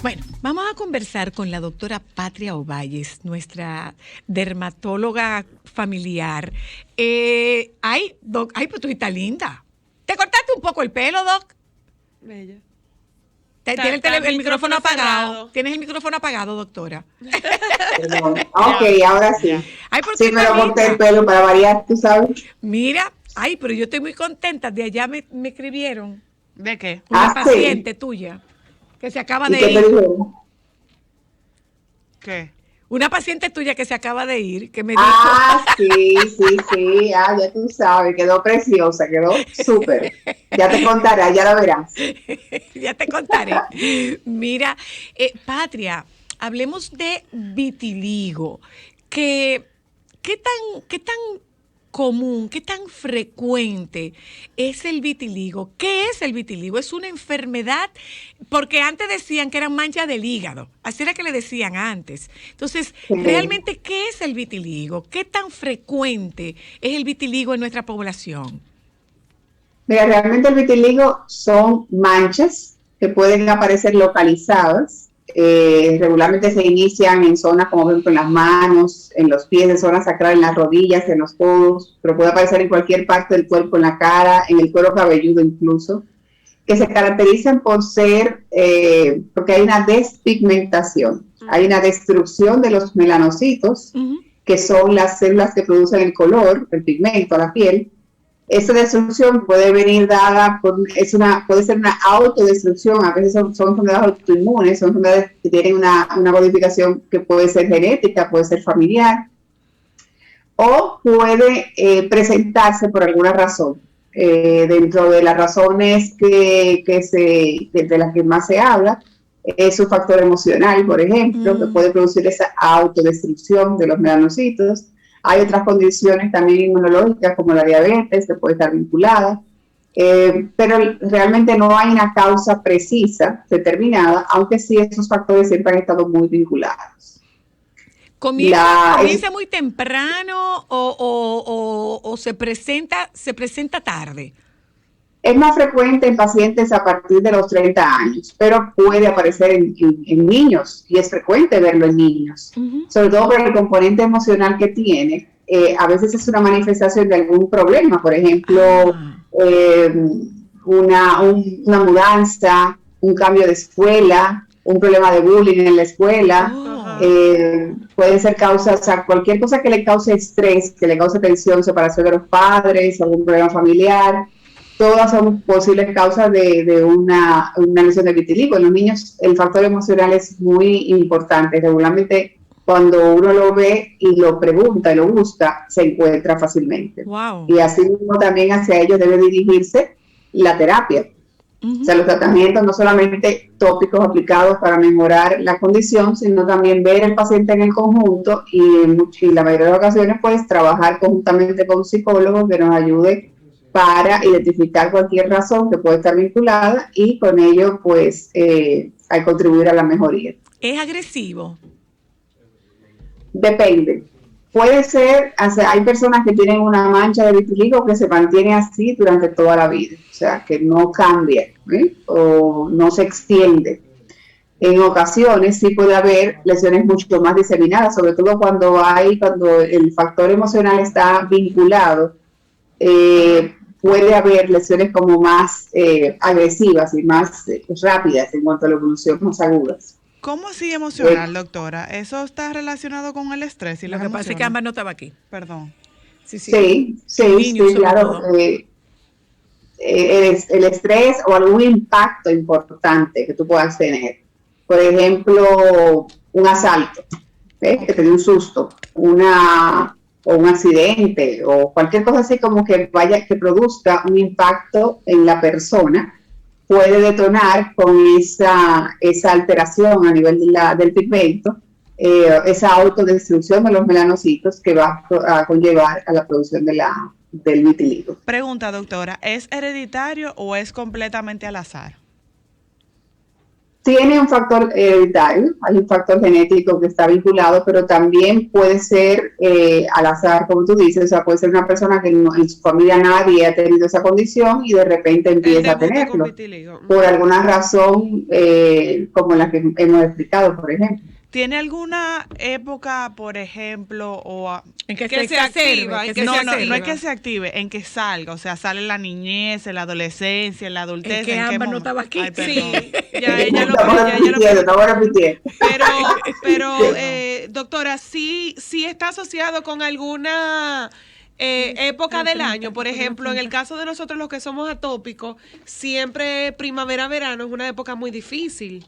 Bueno, vamos a conversar con la doctora Patria Ovalles, nuestra dermatóloga familiar. Pues tú estás linda. ¿Te cortaste un poco el pelo, Doc? Bella. ¿Tienes el micrófono apagado? Cerrado. ¿Tienes el micrófono apagado, doctora? Ok, ahora sí. Ay, ¿por qué Sí, me estás lo corté el linda? pelo para variar, tú sabes. Mira, pero yo estoy muy contenta. De allá me escribieron ¿De qué? una Ah, sí. paciente tuya que se acaba ¿Y de qué te ir. dijeron? ¿Qué? Una paciente tuya que se acaba de ir, que me dijo, Ah, sí. Ah, ya tú sabes, quedó preciosa, quedó súper. Ya te contará, ya lo verás. ya te contaré. Mira, Patria, hablemos de vitiligo. ¿Qué tan común, qué tan frecuente es el vitiligo? ¿Qué es el vitiligo? ¿Es una enfermedad? Porque antes decían que eran manchas del hígado. Así era que le decían antes. Entonces, Sí. ¿realmente qué es el vitiligo? ¿Qué tan frecuente es el vitiligo en nuestra población? Mira, realmente el vitiligo son manchas que pueden aparecer localizadas. Regularmente se inician en zonas como por ejemplo en las manos, en los pies, en zonas sacrales, en las rodillas, en los codos, pero puede aparecer en cualquier parte del cuerpo, en la cara, en el cuero cabelludo incluso, que se caracterizan por ser, porque hay una despigmentación, hay una destrucción de los melanocitos, que son las células que producen el color, el pigmento a la piel. Esa destrucción puede venir dada puede ser una autodestrucción, a veces son enfermedades autoinmunes, son enfermedades que tienen una modificación que puede ser genética, puede ser familiar, o puede presentarse por alguna razón. Dentro de las razones de las que más se habla, es un factor emocional, por ejemplo, que puede producir esa autodestrucción de los melanocitos. Hay otras condiciones también inmunológicas como la diabetes que puede estar vinculada, pero realmente no hay una causa precisa determinada, aunque sí estos factores siempre han estado muy vinculados. ¿Comienza muy temprano o se presenta tarde? Es más frecuente en pacientes a partir de los 30 años, pero puede aparecer en niños y es frecuente verlo en niños, sobre todo por el componente emocional que tiene. A veces es una manifestación de algún problema, por ejemplo, una mudanza, un cambio de escuela, un problema de bullying en la escuela. Pueden ser causas, o sea, cualquier cosa que le cause estrés, que le cause tensión, separación de los padres, algún problema familiar. Todas son posibles causas de una lesión de vitiligo. En los niños el factor emocional es muy importante. Regularmente cuando uno lo ve y lo pregunta y lo busca, se encuentra fácilmente. Wow. Y así mismo también hacia ellos debe dirigirse la terapia. O sea, los tratamientos no solamente tópicos aplicados para mejorar la condición, sino también ver el paciente en el conjunto y la mayoría de las ocasiones pues trabajar conjuntamente con un psicólogo que nos ayude para identificar cualquier razón que puede estar vinculada y con ello pues a contribuir a la mejoría. ¿Es agresivo? Depende. Puede ser, hay personas que tienen una mancha de vitiligo que se mantiene así durante toda la vida, o sea, que no cambia o no se extiende. En ocasiones sí puede haber lesiones mucho más diseminadas, sobre todo cuando el factor emocional está vinculado. Puede haber lesiones como más agresivas y más rápidas en cuanto a la evolución, más agudas. ¿Cómo así emocional, doctora? ¿Eso está relacionado con el estrés y Lo las que emociones? pasa es que Ámbar no estaba aquí. Perdón. Sí, claro. El estrés o algún impacto importante que tú puedas tener. Por ejemplo, un asalto, que te dé un susto, o un accidente, o cualquier cosa así como que produzca un impacto en la persona, puede detonar con esa alteración a nivel del pigmento, esa autodestrucción de los melanocitos que va a conllevar a la producción del vitiligo. Pregunta, doctora, ¿es hereditario o es completamente al azar? Tiene un factor hereditario, hay un factor genético que está vinculado, pero también puede ser al azar, como tú dices, o sea, puede ser una persona que en su familia nadie ha tenido esa condición y de repente empieza a tenerlo, por alguna razón como la que hemos explicado, por ejemplo. ¿Tiene alguna época, por ejemplo, en que se activa? No es que se active, en que salga, o sea, sale en la niñez, en la adolescencia, en la adultez. Es que Ámbar no estaba aquí. Ay, sí, ya ella lo repitiendo. Pero doctora, sí está asociado con alguna época del año. Por ejemplo, en el caso de nosotros los que somos atópicos, siempre primavera-verano es una época muy difícil.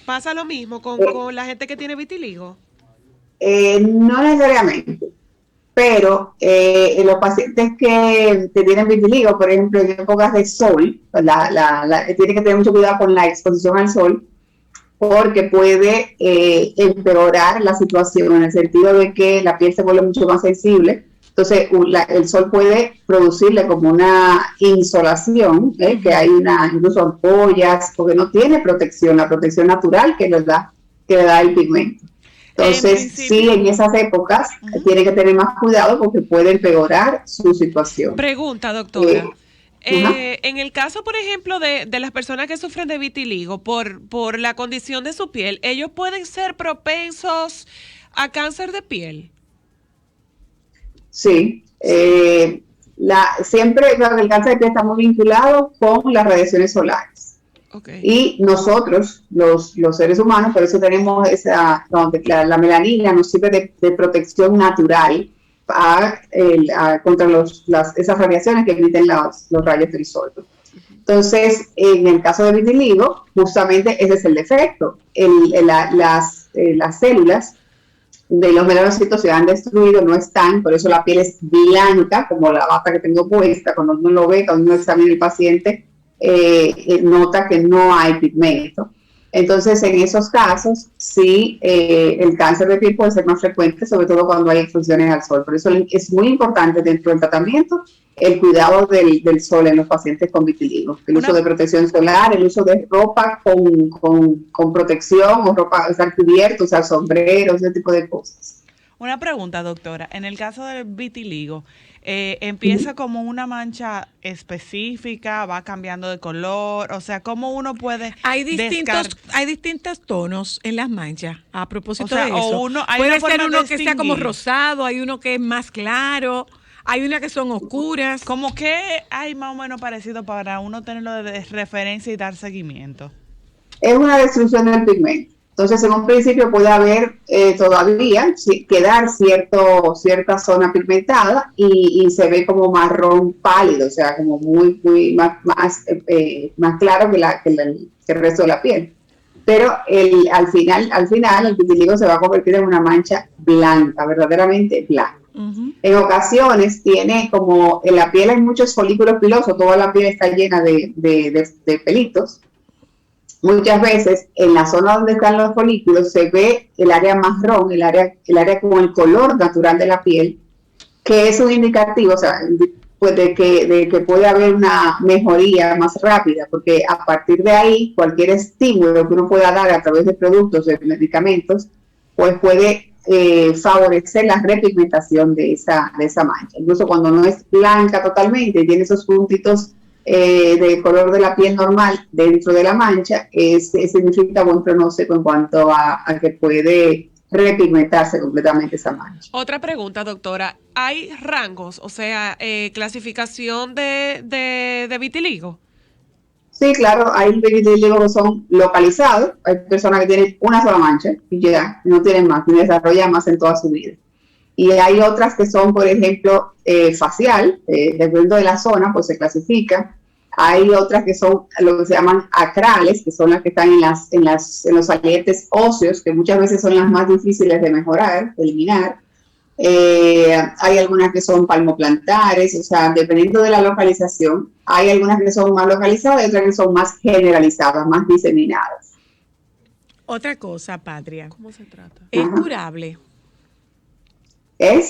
¿Pasa lo mismo con la gente que tiene vitiligo? No necesariamente, pero los pacientes que tienen vitiligo, por ejemplo, en épocas de sol, tiene que tener mucho cuidado con la exposición al sol, porque puede empeorar la situación en el sentido de que la piel se vuelve mucho más sensible. Entonces, el sol puede producirle como una insolación, que hay incluso ampollas, porque no tiene protección, la protección natural que le da el pigmento. Entonces, sí, en esas épocas tiene que tener más cuidado porque puede empeorar su situación. Pregunta, doctora. En el caso, por ejemplo, de las personas que sufren de vitiligo por la condición de su piel, ¿ellos pueden ser propensos a cáncer de piel? Sí, siempre el cáncer de piel está muy vinculado con las radiaciones solares. Okay. Y nosotros, los seres humanos, por eso tenemos la melanina nos sirve de protección natural contra esas radiaciones que emiten los rayos del sol. Entonces, en el caso de vitiligo, justamente ese es el defecto. Las células de los melanocitos se han destruido, no están, por eso la piel es blanca, como la bata que tengo puesta. Cuando uno lo ve, cuando uno examina el paciente, nota que no hay pigmento. Entonces, en esos casos, sí, el cáncer de piel puede ser más frecuente, sobre todo cuando hay exposiciones al sol. Por eso es muy importante dentro del tratamiento el cuidado del sol en los pacientes con vitiligo. El uso de protección solar, el uso de ropa con protección, o ropa, usar cubiertos, usar sombreros, ese tipo de cosas. Una pregunta, doctora. En el caso del vitiligo, ¿empieza como una mancha específica, va cambiando de color? O sea, ¿cómo uno puede Hay distintos tonos en las manchas, a propósito de eso. Puede ser uno que sea como rosado, hay uno que es más claro, hay unas que son oscuras. ¿Cómo que hay más o menos parecido para uno tenerlo de referencia y dar seguimiento? Es una destrucción del pigmento. Entonces, en un principio puede haber quedar cierta zona pigmentada y se ve como marrón pálido, o sea, como muy más claro que el resto de la piel. Pero al final el vitiligo se va a convertir en una mancha blanca, verdaderamente blanca. Uh-huh. En ocasiones tiene como en la piel hay muchos folículos pilosos, toda la piel está llena de pelitos. Muchas veces en la zona donde están los folículos se ve el área marrón, el área con el color natural de la piel, que es un indicativo, o sea, pues de que puede haber una mejoría más rápida, porque a partir de ahí cualquier estímulo que uno pueda dar a través de productos, de medicamentos, pues puede favorecer la repigmentación de esa mancha. Incluso cuando no es blanca totalmente y tiene esos puntitos de color de la piel normal dentro de la mancha, significa buen pronóstico en cuanto a que puede repigmentarse completamente esa mancha. Otra pregunta, doctora. ¿Hay rangos, o sea, clasificación de vitiligo? Sí, claro, hay vitiligo que son localizados. Hay personas que tienen una sola mancha y ya no tienen más, ni desarrollan más en toda su vida. Y hay otras que son, por ejemplo, facial, dependiendo de la zona, pues se clasifica. Hay otras que son lo que se llaman acrales, que son las que están en los salientes óseos, que muchas veces son las más difíciles de mejorar, de eliminar. Hay algunas que son palmoplantares, o sea, dependiendo de la localización, hay algunas que son más localizadas y otras que son más generalizadas, más diseminadas. Otra cosa, Patria. ¿Cómo se trata? ¿Es curable?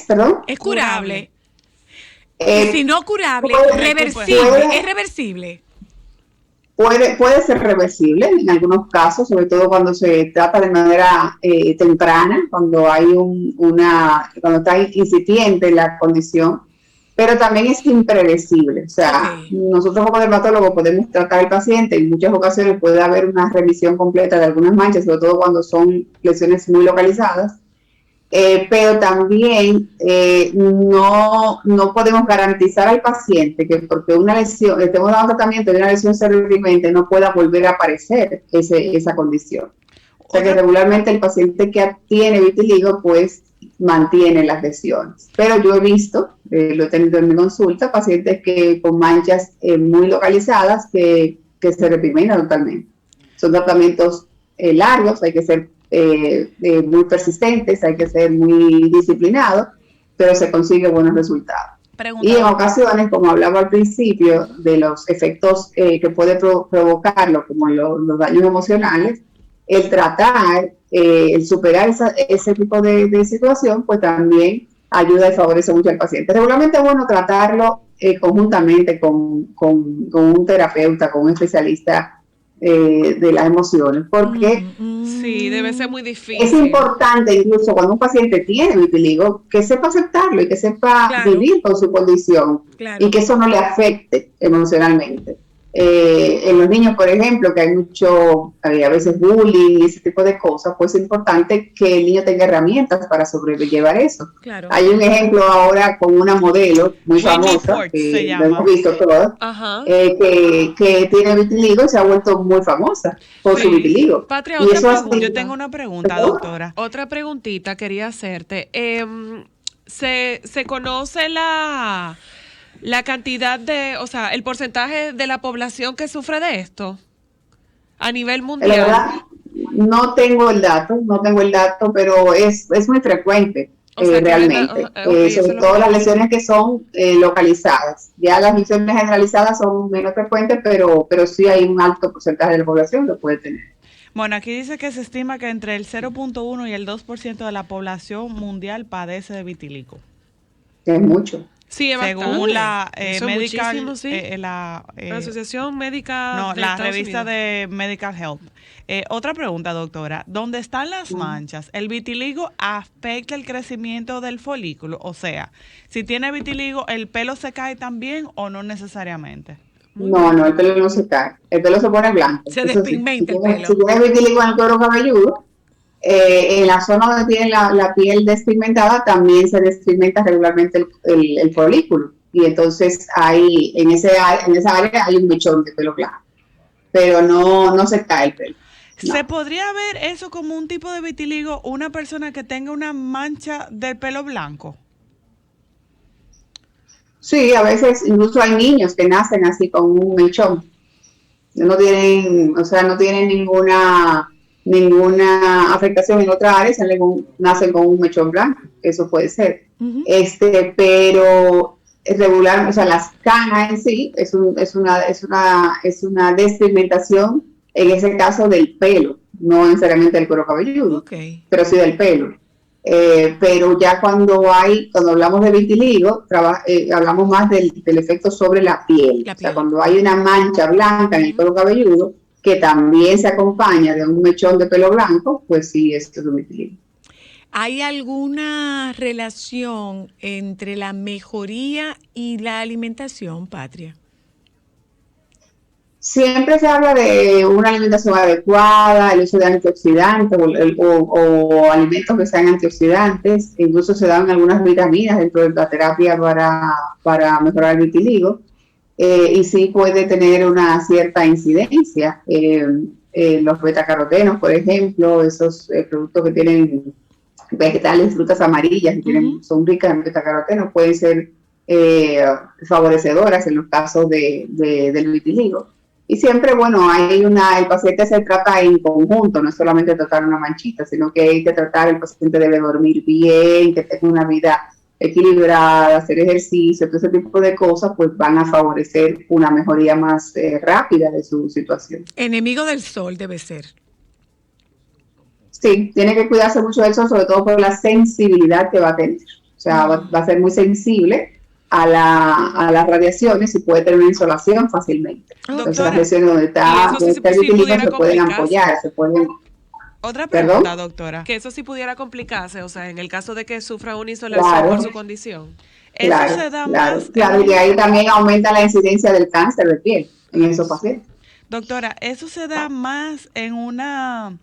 ¿Perdón? Es curable. Si no curable, reversible. ¿Es reversible? puede ser reversible en algunos casos, sobre todo cuando se trata de manera temprana, cuando hay cuando está incipiente la condición, pero también es impredecible. O sea, nosotros como dermatólogos podemos tratar al paciente, en muchas ocasiones puede haber una remisión completa de algunas manchas, sobre todo cuando son lesiones muy localizadas, pero también no podemos garantizar al paciente que porque una lesión, estemos dando tratamiento de una lesión cerebripigmente, no pueda volver a aparecer esa condición. O sea que regularmente el paciente que tiene vitiligo pues mantiene las lesiones. Pero yo he visto, lo he tenido en mi consulta, pacientes que con manchas muy localizadas que se repigmentan totalmente. Son tratamientos largos, hay que ser muy persistentes, hay que ser muy disciplinados, pero se consigue buenos resultados. Y en ocasiones, como hablaba al principio, de los efectos que puede provocarlo, como los daños emocionales, el tratar, el superar ese tipo de situación, pues también ayuda y favorece mucho al paciente. Regularmente es bueno tratarlo conjuntamente con un terapeuta, con un especialista de las emociones, porque sí, debe ser muy difícil. Es importante incluso cuando un paciente tiene vitiligo que sepa aceptarlo y que sepa vivir con su condición y que eso no le afecte emocionalmente. En los niños, por ejemplo, que hay mucho, a veces bullying y ese tipo de cosas, pues es importante que el niño tenga herramientas para sobrellevar eso. Claro. Hay un ejemplo ahora con una modelo muy famosa, que lo hemos visto todos, que tiene vitiligo y se ha vuelto muy famosa por su vitiligo. Patria, yo tengo una pregunta, doctora. Otra preguntita quería hacerte. ¿Se conoce la cantidad o sea, el porcentaje de la población que sufre de esto a nivel mundial? La verdad, no tengo el dato, pero es muy frecuente, realmente. Sobre todo las lesiones que son localizadas. Ya las lesiones generalizadas son menos frecuentes, pero sí hay un alto porcentaje de la población que puede tener. Bueno, aquí dice que se estima que entre el 0.1 y el 2% de la población mundial padece de vitiligo. Es mucho. Sí, es según la Medical, la Asociación Médica de la revista de Medical Health. Otra pregunta, doctora. ¿Dónde están las manchas? ¿El vitiligo afecta el crecimiento del folículo? O sea, si tiene vitiligo, ¿el pelo se cae también o no necesariamente? No, el pelo no se cae. El pelo se pone blanco. Se despigmenta el pelo. Si tienes vitiligo en el cuero cabelludo, en la zona donde tiene la piel despigmentada también se despigmenta regularmente el folículo y entonces hay en esa área hay un mechón de pelo blanco, pero no se cae el pelo. No. ¿Se podría ver eso como un tipo de vitiligo, una persona que tenga una mancha del pelo blanco? Sí, a veces incluso hay niños que nacen así con un mechón, no tienen ninguna afectación en otra área, nacen con un mechón blanco, eso puede ser. Pero regular, o sea, las canas en sí es una despigmentación, en ese caso del pelo, no necesariamente del cuero cabelludo, pero sí del pelo. Pero ya cuando hablamos de vitiligo, hablamos más del efecto sobre la piel. O sea, cuando hay una mancha blanca en el cuero cabelludo, que también se acompaña de un mechón de pelo blanco, pues sí, esto es un vitiligo. ¿Hay alguna relación entre la mejoría y la alimentación, Patria? Siempre se habla de una alimentación adecuada, el uso de antioxidantes o alimentos que sean antioxidantes, incluso se dan algunas vitaminas dentro de la terapia para mejorar el vitiligo. Y sí puede tener una cierta incidencia. Los betacarotenos, por ejemplo, esos productos que tienen vegetales, frutas amarillas, que son ricas en betacarotenos, pueden ser favorecedoras en los casos del vitiligo. Y siempre, bueno, el paciente se trata en conjunto, no es solamente tratar una manchita, sino que hay que tratar, el paciente debe dormir bien, que tenga una vida equilibrada, hacer ejercicio, todo ese tipo de cosas, pues van a favorecer una mejoría más rápida de su situación. Enemigo del sol debe ser. Sí, tiene que cuidarse mucho del sol, sobre todo por la sensibilidad que va a tener. O sea, va a ser muy sensible a las radiaciones y puede tener una insolación fácilmente. Entonces las lesiones donde está el vitiligo se pueden ampollar, se pueden... Otra pregunta, ¿Perdón? doctora. Que eso sí pudiera complicarse, o sea, en el caso de que sufra una insolación por su condición. Claro, Eso se da claro, más. claro, y ahí también aumenta la incidencia del cáncer de piel en esos pacientes. Doctora, ¿eso se da más en una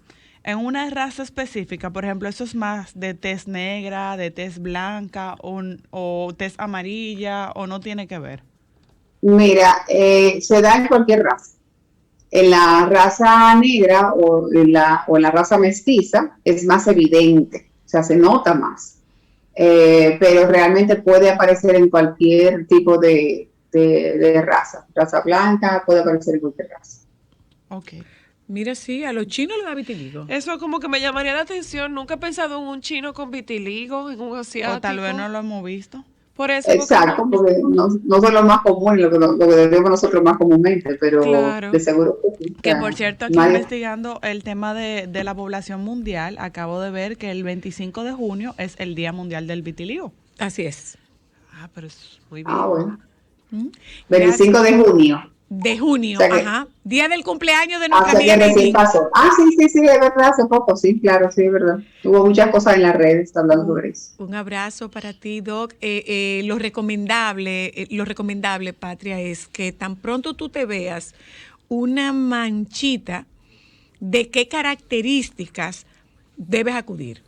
raza específica? Por ejemplo, ¿eso es más de tez negra, de tez blanca o tez amarilla o no tiene que ver? Mira, se da en cualquier raza. En la raza negra o en la raza mestiza es más evidente, o sea, se nota más. Pero realmente puede aparecer en cualquier tipo de raza. Raza blanca puede aparecer en cualquier raza. Ok. Mira, sí, a los chinos les da vitiligo. Eso como que me llamaría la atención. Nunca he pensado en un chino con vitiligo, en un asiático. O tal vez no lo hemos visto. Por eso. Exacto, porque no son los más comunes, lo que vemos nosotros más comúnmente, pero claro, de seguro que sí. Que por cierto, aquí investigando el tema de la población mundial, acabo de ver que el 25 de junio es el Día Mundial del Vitiligo. Así es. Pero es muy bien. Bueno. 25 de junio. De junio, o sea ajá. Día del cumpleaños de nuestra amiga. Recién pasó. Sí, es verdad, hace poco, sí, claro, sí, es verdad. Hubo muchas cosas en las redes hablando sobre eso. Un abrazo para ti, Doc. Lo recomendable, Patria, es que tan pronto tú te veas una manchita, ¿de qué características debes acudir?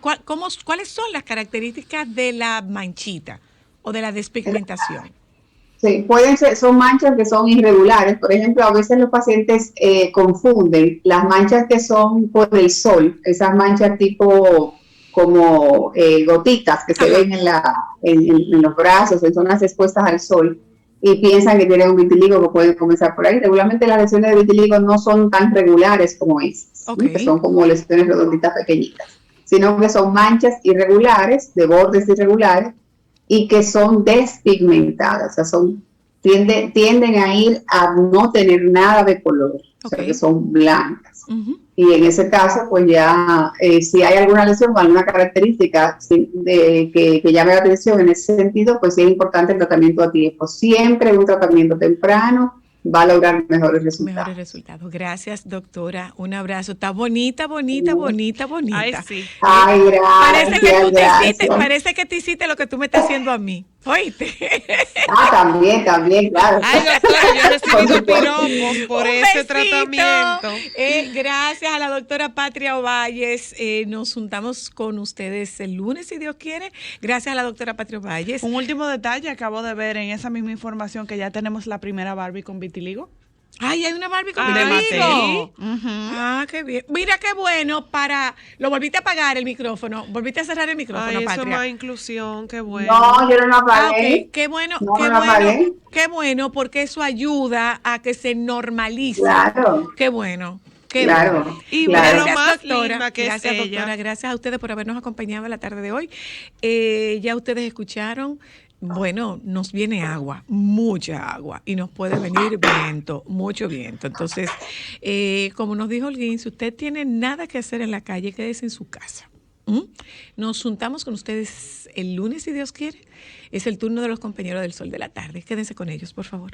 ¿Cuáles son las características de la manchita o de la despigmentación? Sí, son manchas que son irregulares. Por ejemplo, a veces los pacientes confunden las manchas que son por el sol, esas manchas tipo como gotitas que se ven en los brazos, en zonas expuestas al sol, y piensan que tienen un vitiligo, que pueden comenzar por ahí. Regularmente las lesiones de vitiligo no son tan regulares como esas, ¿no? Que son como lesiones redonditas pequeñitas, sino que son manchas irregulares, de bordes irregulares, y que son despigmentadas, o sea, tienden a ir a no tener nada de color, o sea, que son blancas. Y en ese caso, pues ya, si hay alguna lesión o alguna característica que llame la atención en ese sentido, pues sí es importante el tratamiento a tiempo. Siempre un tratamiento temprano va a lograr mejores resultados. Gracias, doctora. Un abrazo. Está bonita. Ay, sí. Ay, gracias. Parece que te hiciste lo que tú me estás haciendo a mí. ¿Oíste? También, claro. Ay, doctora, yo he recibido piropos por ese tratamiento. Gracias a la doctora Patria Ovalles. Nos juntamos con ustedes el lunes, si Dios quiere. Gracias a la doctora Patria Ovalles. Un último detalle, acabo de ver en esa misma información que ya tenemos la primera Barbie con vitiligo. Ay, hay una Barbie con vitiligo. Qué bien. Mira qué bueno lo volviste a apagar el micrófono. Volviste a cerrar el micrófono, Patria. Eso es más inclusión, qué bueno. No, yo no lo apagué. Qué bueno, apagué. Qué bueno, porque eso ayuda a que se normalice. Claro. Qué bueno. Claro. Y gracias, lo más doctora. linda que gracias, es ella. Doctora. Gracias a ustedes por habernos acompañado en la tarde de hoy. Ya ustedes escucharon. Bueno, nos viene agua, mucha agua, y nos puede venir viento, mucho viento. Entonces, como nos dijo Holguín, si usted tiene nada que hacer en la calle, quédese en su casa. Nos juntamos con ustedes el lunes, si Dios quiere. Es el turno de los compañeros del Sol de la Tarde. Quédense con ellos, por favor.